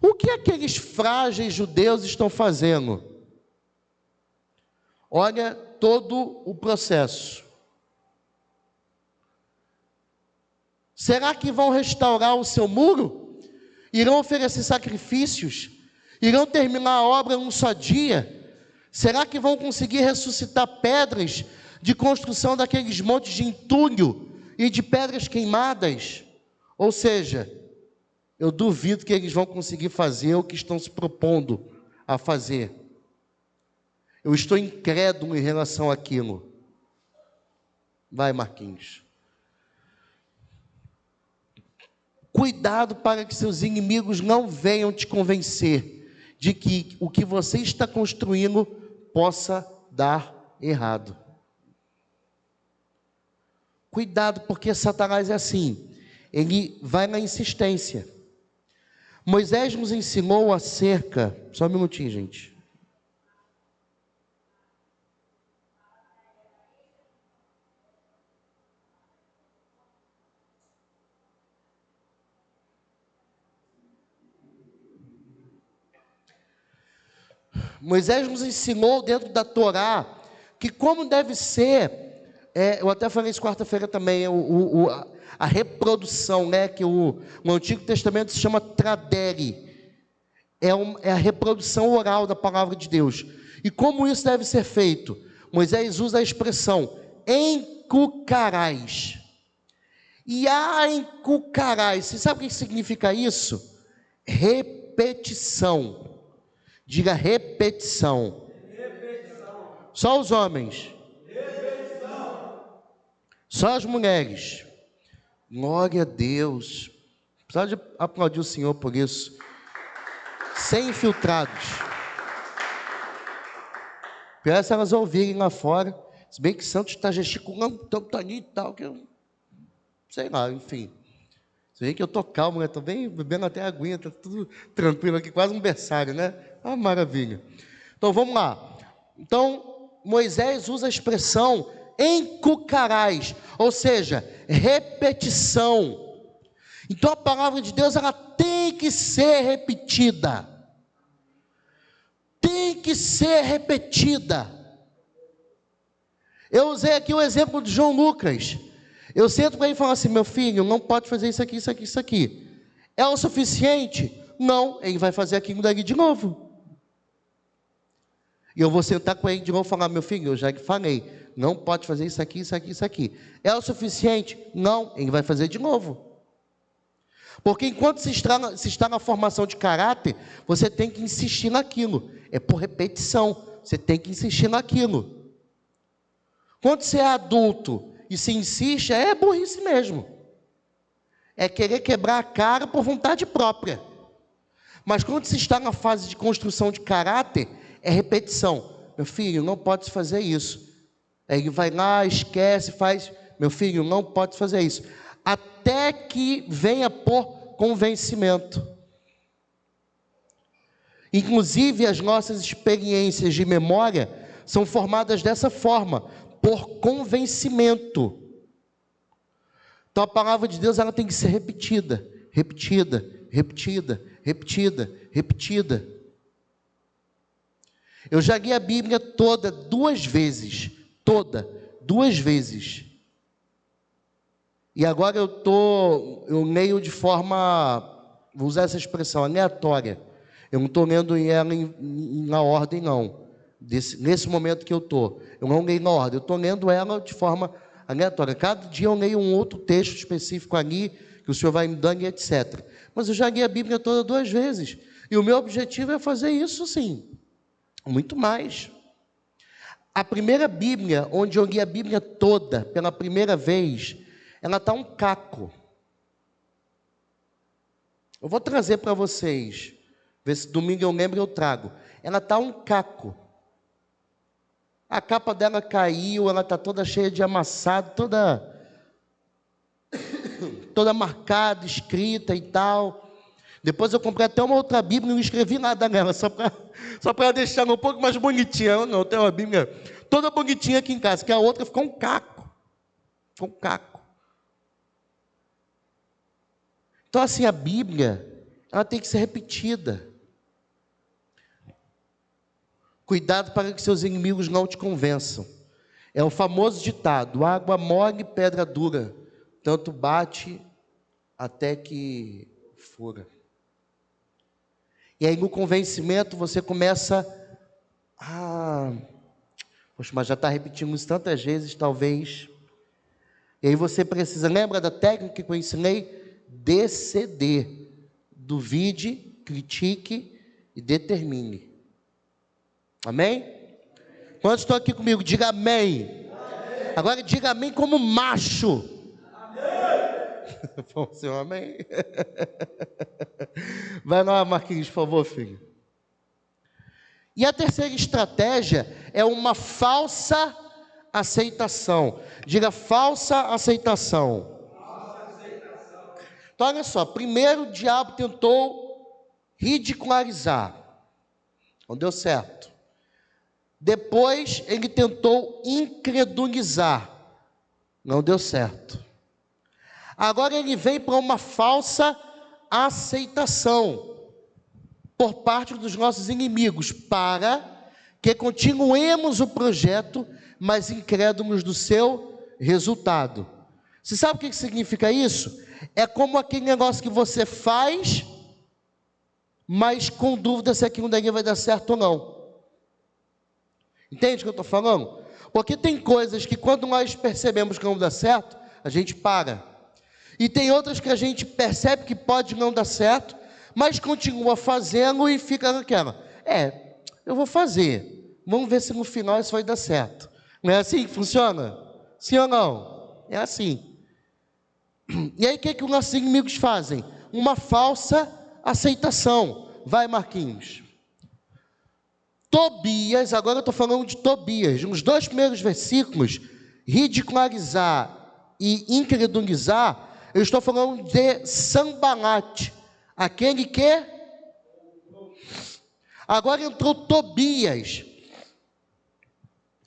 o que aqueles frágeis judeus estão fazendo? Olha todo o processo. Será que vão restaurar o seu muro? Irão oferecer sacrifícios? Irão terminar a obra em um só dia? Será que vão conseguir ressuscitar pedras de construção daqueles montes de entulho e de pedras queimadas? Ou seja, eu duvido que eles vão conseguir fazer o que estão se propondo a fazer. Eu estou incrédulo em relação àquilo. Vai, Marquinhos. Cuidado para que seus inimigos não venham te convencer de que o que você está construindo possa dar errado. Cuidado, porque Satanás é assim, ele vai na insistência. Moisés nos ensinou acerca, só um minutinho, gente. Moisés nos ensinou dentro da Torá que como deve ser, eu até falei isso quarta-feira também, a reprodução, né, que o Antigo Testamento se chama tradere, é a reprodução oral da palavra de Deus. E como isso deve ser feito? Moisés usa a expressão encucarás. E encucarás, você sabe o que significa isso? Repetição. Diga repetição. Repetição. Só os homens. Repetição. Só as mulheres. Glória a Deus. Precisa de aplaudir o Senhor por isso. Sem infiltrados. Pior se elas ouvirem lá fora. Se bem que Santos está gesticulando, tanto ali e tal, que eu sei lá, enfim. Você vê que eu estou calmo, né? Estou bem bebendo até aguinha, está tudo tranquilo aqui, quase um berçário, né? Ah, maravilha. Então, vamos lá. Então, Moisés usa a expressão encucarás, ou seja, repetição. Então, a palavra de Deus, ela tem que ser repetida. Tem que ser repetida. Eu usei aqui o exemplo de João Lucas. Eu sento para ele e falo assim: meu filho, não pode fazer isso aqui, isso aqui, isso aqui. É o suficiente? Não, ele vai fazer aquilo dali de novo. E eu vou sentar com ele de novo e falar: meu filho, eu já falei, não pode fazer isso aqui, isso aqui, isso aqui. É o suficiente? Não, ele vai fazer de novo. Porque enquanto se está na formação de caráter, você tem que insistir naquilo. É por repetição, você tem que insistir naquilo. Quando você é adulto e se insiste, é burrice mesmo. É querer quebrar a cara por vontade própria. Mas quando se está na fase de construção de caráter, é repetição. Meu filho, não pode fazer isso. Aí ele vai lá, esquece, faz. Meu filho, não pode fazer isso. Até que venha por convencimento. Inclusive, as nossas experiências de memória são formadas dessa forma, por convencimento. Então a palavra de Deus ela tem que ser repetida, repetida, repetida, repetida, repetida. Eu já li a Bíblia toda 2 vezes, toda, 2 vezes. E agora eu leio de forma, vou usar essa expressão, aleatória. Eu não estou lendo ela na ordem, não. Nesse momento que eu estou. Eu não leio na ordem, eu estou lendo ela de forma aleatória. Cada dia eu leio um outro texto específico ali, que o Senhor vai me dando e etc. Mas eu já li a Bíblia toda 2 vezes. E o meu objetivo é fazer isso, sim. Muito mais. A primeira Bíblia, onde eu li a Bíblia toda, pela primeira vez, ela está um caco. Eu vou trazer para vocês, ver se domingo eu lembro e eu trago. Ela está um caco. A capa dela caiu, ela está toda cheia de amassado, toda marcada, escrita e tal. Depois eu comprei até uma outra Bíblia e não escrevi nada nela, só para deixar um pouco mais bonitinha. Eu não, tem uma Bíblia toda bonitinha aqui em casa, que a outra ficou um caco. Ficou um caco. Então assim, a Bíblia, ela tem que ser repetida. Cuidado para que seus inimigos não te convençam. É o famoso ditado, água mole, pedra dura, tanto bate até que fura. E aí no convencimento você começa poxa, mas já está repetindo isso tantas vezes, talvez. E aí você precisa, lembra da técnica que eu ensinei? DCD. Duvide, critique e determine. Amém? Quantos estão aqui comigo? Diga amém. Amém. Agora diga amém como macho. Vamos ser um amém? Vai lá, Marquinhos, por favor, filho. E a terceira estratégia é uma falsa aceitação. Diga falsa aceitação. Falsa aceitação. Então, olha só. Primeiro, o diabo tentou ridicularizar. Não deu certo. Depois, ele tentou incredulizar. Não deu certo. Agora ele vem para uma falsa aceitação por parte dos nossos inimigos, para que continuemos o projeto, mas incrédulos do seu resultado. Você sabe o que significa isso? É como aquele negócio que você faz, mas com dúvida se aquilo dali vai dar certo ou não. Entende o que eu estou falando? Porque tem coisas que quando nós percebemos que não dá certo, a gente para. E tem outras que a gente percebe que pode não dar certo, mas continua fazendo e fica naquela. Eu vou fazer. Vamos ver se no final isso vai dar certo. Não é assim que funciona? Sim ou não? É assim. E aí o que os nossos inimigos fazem? Uma falsa aceitação. Vai, Marquinhos. Tobias, agora eu estou falando de Tobias. Nos 2 primeiros versículos, ridicularizar e incredulizar, eu estou falando de Sanbalate, aquele que... Agora entrou Tobias,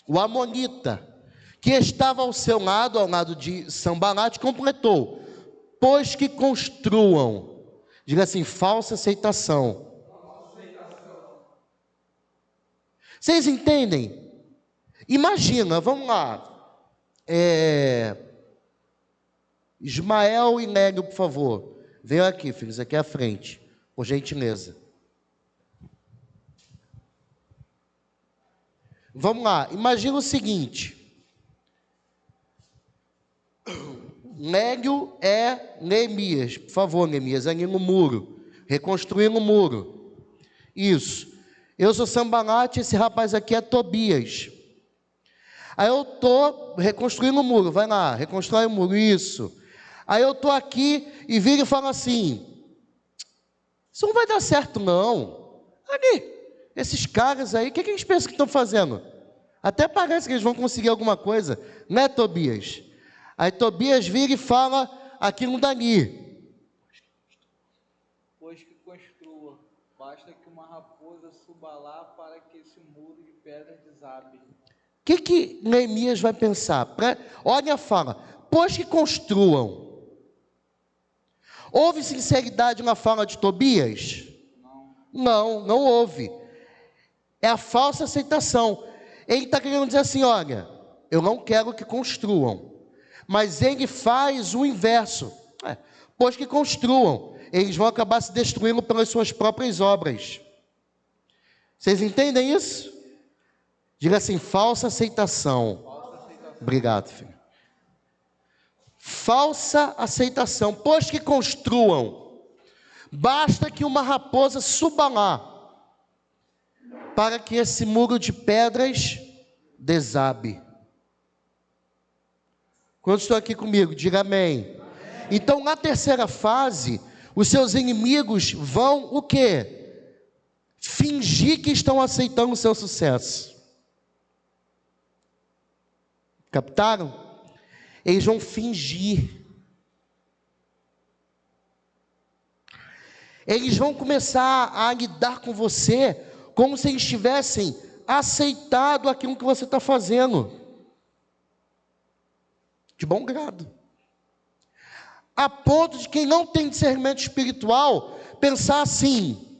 o amonita, que estava ao seu lado, ao lado de Sanbalate, completou. Pois que construam, diga assim, falsa aceitação. Vocês entendem? Imagina, vamos lá. Ismael e Nélio, por favor. Venham aqui, filhos, aqui à frente, por gentileza. Vamos lá, imagina o seguinte. Nélio é Neemias, por favor, Neemias, ali no muro, reconstruindo o muro. Isso. Eu sou Sanbalate, esse rapaz aqui é Tobias. Aí eu estou reconstruindo o muro, vai lá, reconstrói o muro, isso. Aí eu estou aqui e viro e falo assim, isso não vai dar certo não. Ali, esses caras aí, o que eles pensam que estão fazendo? Até parece que eles vão conseguir alguma coisa, né, Tobias? Aí Tobias vira e fala aquilo dali. Pois que construa, basta que uma raposa suba lá para que esse muro de pedra desabe. O que Neemias vai pensar? Olha a fala, pois que construam. Houve sinceridade na fala de Tobias? Não houve. É a falsa aceitação. Ele está querendo dizer assim, olha, eu não quero que construam. Mas ele faz o inverso. Pois que construam, eles vão acabar se destruindo pelas suas próprias obras. Vocês entendem isso? Diga assim, falsa aceitação. Obrigado, filho. Falsa aceitação. Pois que construam, basta que uma raposa suba lá, para que esse muro de pedras desabe. Quando estou aqui comigo, diga amém. Então, na terceira fase, os seus inimigos vão o quê? Fingir que estão aceitando o seu sucesso. Captaram? Eles vão fingir. Eles vão começar a lidar com você como se eles tivessem aceitado aquilo que você está fazendo. De bom grado. A ponto de quem não tem discernimento espiritual pensar assim: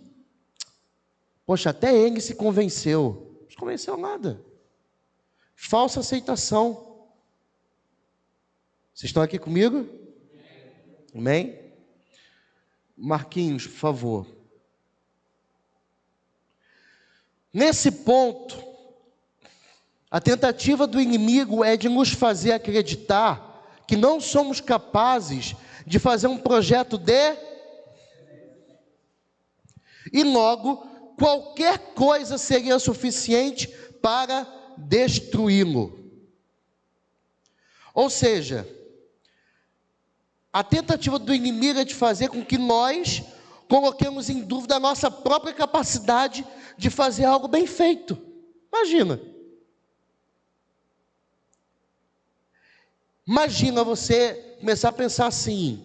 poxa, até ele se convenceu. Não se convenceu nada. Falsa aceitação. Vocês estão aqui comigo? Amém? Marquinhos, por favor. Nesse ponto, a tentativa do inimigo é de nos fazer acreditar que não somos capazes de fazer um projeto e logo qualquer coisa seria suficiente para destruí-lo. Ou seja, a tentativa do inimigo é de fazer com que nós coloquemos em dúvida a nossa própria capacidade de fazer algo bem feito. Imagina você começar a pensar assim: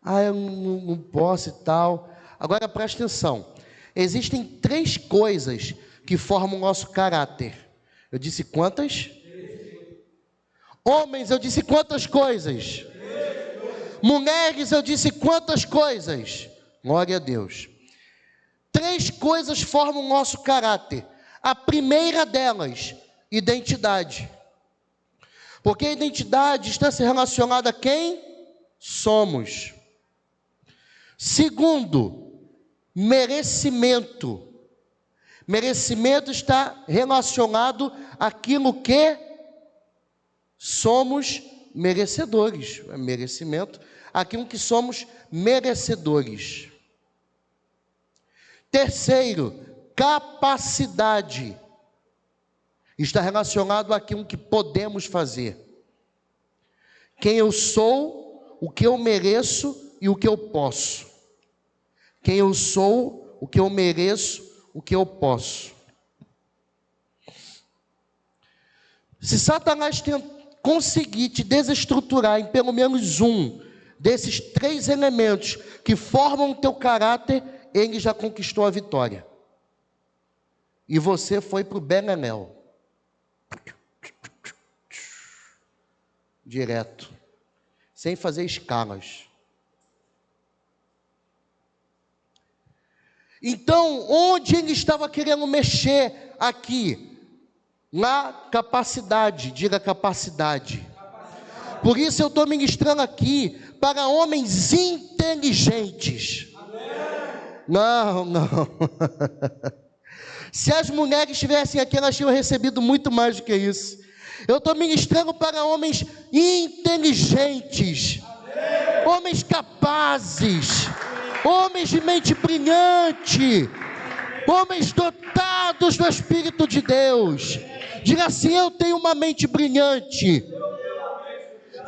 eu não posso e tal. Agora preste atenção, existem 3 coisas que formam o nosso caráter. Eu disse quantas? Homens, eu disse quantas coisas? Mulheres, eu disse quantas coisas? Glória a Deus. 3 coisas formam o nosso caráter. A primeira delas, identidade. Porque a identidade está se relacionada a quem somos. Segundo, merecimento. Merecimento está relacionado àquilo que somos merecedores. Merecimento, aquilo que somos merecedores. Terceiro, capacidade. Está relacionado àquilo que podemos fazer. Quem eu sou, o que eu mereço e o que eu posso. Quem eu sou, o que eu mereço, o que eu posso. Se Satanás conseguir te desestruturar em pelo menos um desses 3 elementos que formam o teu caráter, ele já conquistou a vitória. E você foi para o Belenel. Direto. Sem fazer escalas. Então, onde ele estava querendo mexer aqui? Na capacidade. Diga capacidade. Por isso eu estou ministrando aqui para homens inteligentes. Não. Se as mulheres estivessem aqui, elas tinham recebido muito mais do que isso. Eu estou ministrando para homens inteligentes, homens capazes, homens de mente brilhante, homens dotados do Espírito de Deus. Diga assim: eu tenho uma mente brilhante.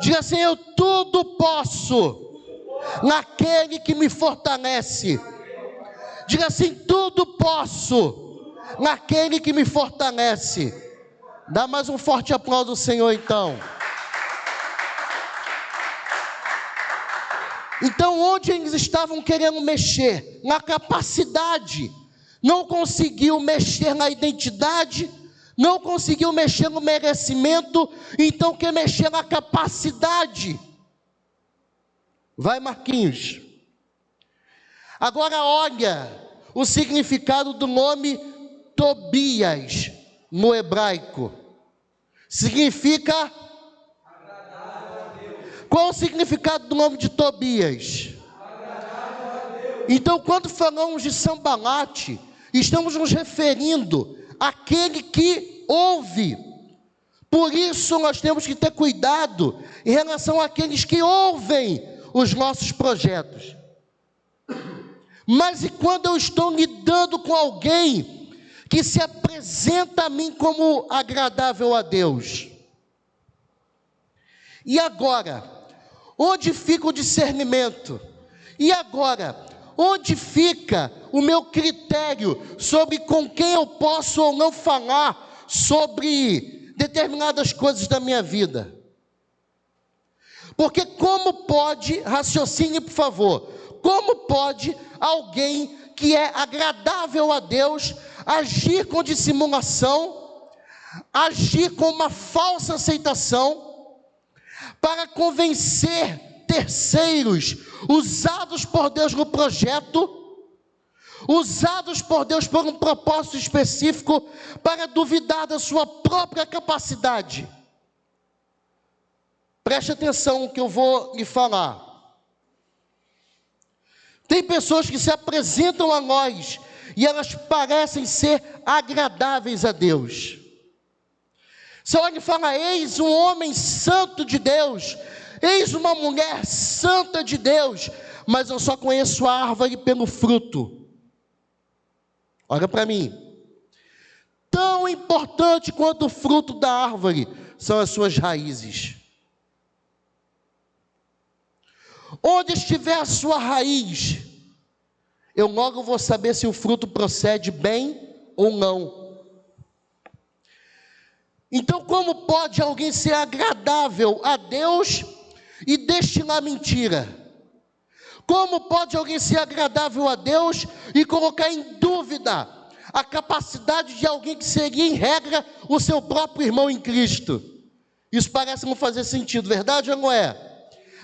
Diga assim: eu tudo posso naquele que me fortalece. Diga assim: tudo posso naquele que me fortalece. Dá mais um forte aplauso ao Senhor então. Então, onde eles estavam querendo mexer? Na capacidade. Não conseguiu mexer na identidade, não conseguiu mexer no merecimento, então quer mexer na capacidade. Vai, Marquinhos. Agora olha o significado do nome Tobias no hebraico. Significa... Qual o significado do nome de Tobias? Então, quando falamos de Sambalate, estamos nos referindo àquele que ouve. Por isso, nós temos que ter cuidado em relação àqueles que ouvem os nossos projetos. Mas e quando eu estou lidando com alguém que se apresenta a mim como agradável a Deus? E agora? Onde fica o discernimento? E agora? Onde fica o meu critério sobre com quem eu posso ou não falar sobre determinadas coisas da minha vida? Porque como pode, raciocine por favor, como pode alguém que é agradável a Deus agir com dissimulação, agir com uma falsa aceitação, para convencer terceiros, usados por Deus no projeto, usados por Deus por um propósito específico, para duvidar da sua própria capacidade? Preste atenção no que eu vou lhe falar. Tem pessoas que se apresentam a nós e elas parecem ser agradáveis a Deus. Você olha e fala: eis um homem santo de Deus, eis uma mulher santa de Deus, mas eu só conheço a árvore pelo fruto. Olha para mim. Tão importante quanto o fruto da árvore são as suas raízes. Onde estiver a sua raiz, eu logo vou saber se o fruto procede bem ou não. Então, como pode alguém ser agradável a Deus e destilar mentira? Como pode alguém ser agradável a Deus e colocar em dúvida a capacidade de alguém que seria, em regra, o seu próprio irmão em Cristo? Isso parece não fazer sentido, verdade ou não é?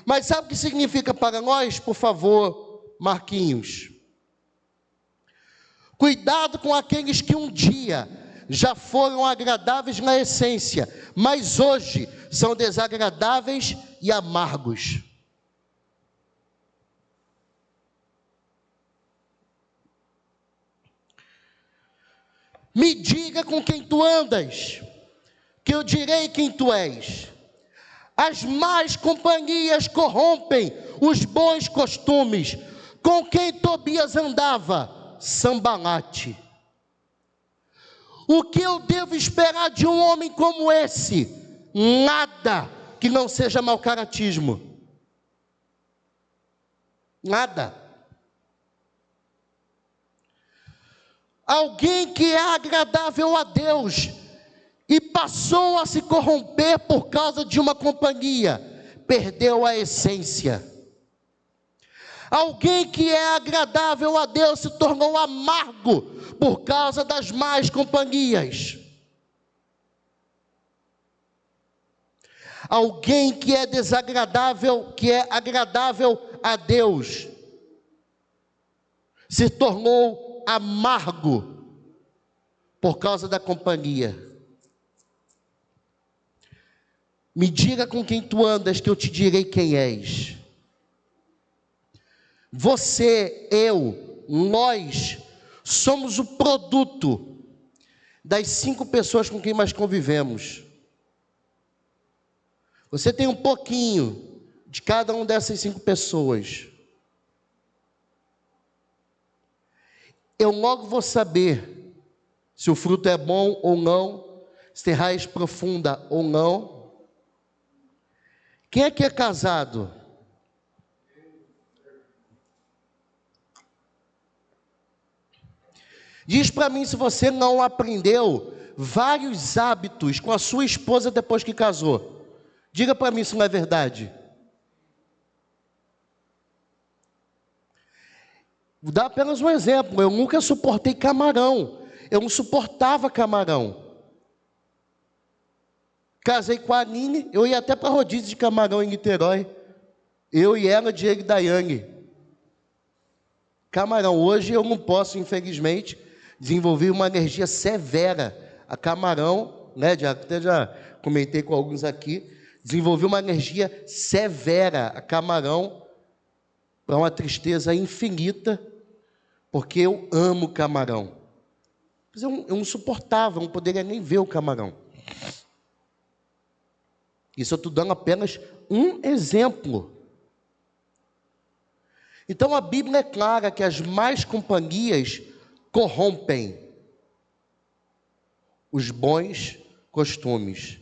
Mas sabe o que significa para nós? Por favor, Marquinhos. Cuidado com aqueles que um dia já foram agradáveis na essência, mas hoje são desagradáveis e amargos. Me diga com quem tu andas, que eu direi quem tu és. As más companhias corrompem os bons costumes. Com quem Tobias andava? Sambalate. O que eu devo esperar de um homem como esse? Nada que não seja mau caratismo. Nada. Alguém que é agradável a Deus e passou a se corromper por causa de uma companhia, perdeu a essência. Alguém que é agradável a Deus se tornou amargo por causa das más companhias. Alguém que é desagradável, que é agradável a Deus, se tornou amargo por causa da companhia. Me diga com quem tu andas, que eu te direi quem és. Você, eu, nós, somos o produto das 5 pessoas com quem mais convivemos. Você tem um pouquinho de cada uma dessas 5 pessoas. Eu logo vou saber se o fruto é bom ou não, se tem raiz profunda ou não. Quem é que é casado? Diz para mim se você não aprendeu vários hábitos com a sua esposa depois que casou. Diga para mim se não é verdade. Vou dar apenas um exemplo. Eu nunca suportei camarão. Eu não suportava camarão. Casei com a Aline, eu ia até para rodízio de camarão em Niterói. Eu e ela, Diego e Daiane. Camarão, hoje eu não posso, infelizmente, desenvolver uma energia severa. A camarão, né, até já comentei com alguns aqui, desenvolvi uma energia severa a camarão para uma tristeza infinita, porque eu amo camarão. Mas eu não suportava, não poderia nem ver o camarão. Isso eu estou dando apenas um exemplo. Então a Bíblia é clara que as más companhias corrompem os bons costumes.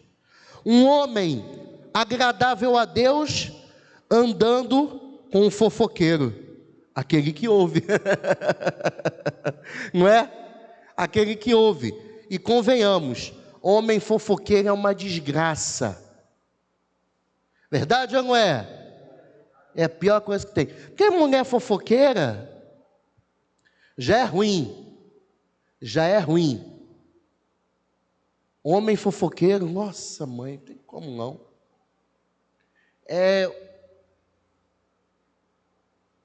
Um homem agradável a Deus andando com um fofoqueiro, aquele que ouve, não é? Aquele que ouve. E convenhamos, homem fofoqueiro é uma desgraça. Verdade ou não é? É a pior coisa que tem. Porque mulher fofoqueira já é ruim. Já é ruim. Homem fofoqueiro, nossa mãe, tem como não?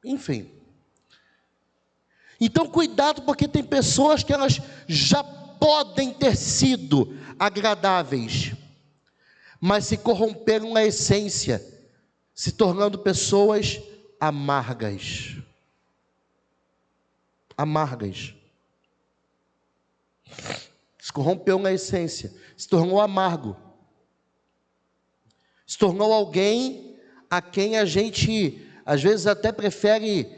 Enfim. Então cuidado, porque tem pessoas que elas já podem ter sido agradáveis, mas se corromperam na essência, se tornando pessoas amargas. Amargas. Se corrompeu na essência, se tornou amargo. Se tornou alguém a quem a gente, às vezes, até prefere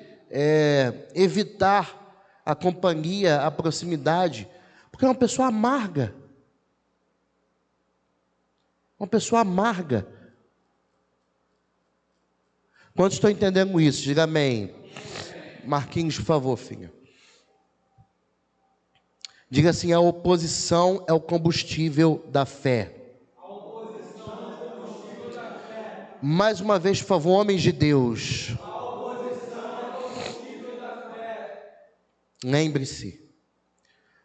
evitar a companhia, a proximidade, porque é uma pessoa amarga. Uma pessoa amarga. Quantos estão entendendo isso? Diga amém. Marquinhos, por favor, filha. Diga assim: a oposição é o combustível da fé. A oposição é o combustível da fé. Mais uma vez, por favor, homens de Deus. A oposição é o combustível da fé. Lembre-se,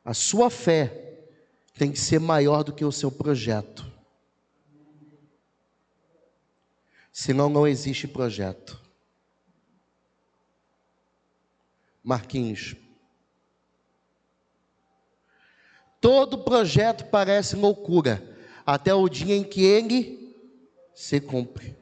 a sua fé tem que ser maior do que o seu projeto. Senão não existe projeto. Marquinhos. Todo projeto parece loucura, até o dia em que ele se cumpre.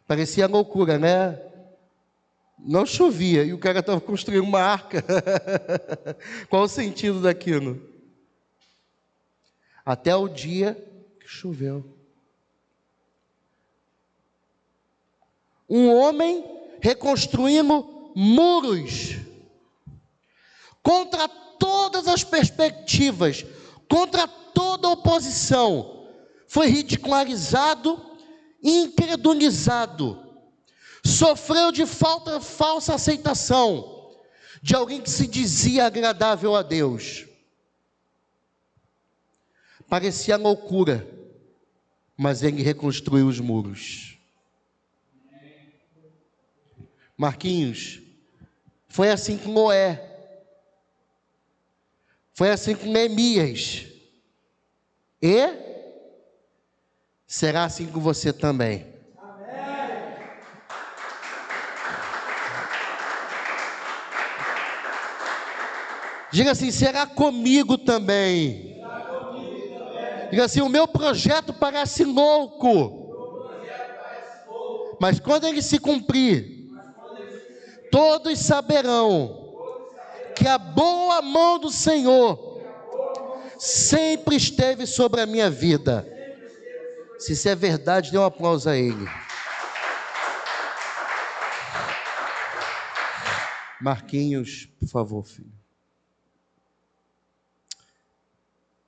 Parecia loucura, né? Não chovia e o cara estava construindo uma arca. Qual o sentido daquilo? Até o dia que choveu. Um homem reconstruindo muros contra todas as perspectivas, contra toda oposição, foi ridicularizado, incredulizado, sofreu de falsa aceitação de alguém que se dizia agradável a Deus. Parecia loucura, mas ele reconstruiu os muros. Marquinhos, foi assim com Noé, foi assim com Neemias, e será assim com você também. Amém. Diga assim: será comigo também. Será comigo também. Diga assim: o meu projeto parece louco, O projeto parece louco, mas quando ele se cumprir, todos saberão que a boa mão do Senhor sempre esteve sobre a minha vida. Se isso é verdade, dê um aplauso a Ele. Marquinhos, por favor, filho.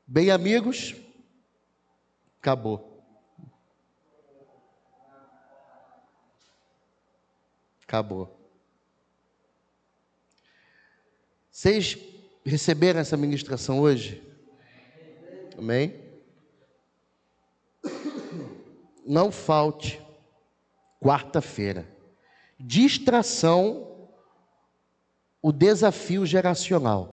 Bem, amigos, acabou. Acabou. Vocês receberam essa ministração hoje? Amém? Não falte quarta-feira. Distração, o desafio geracional.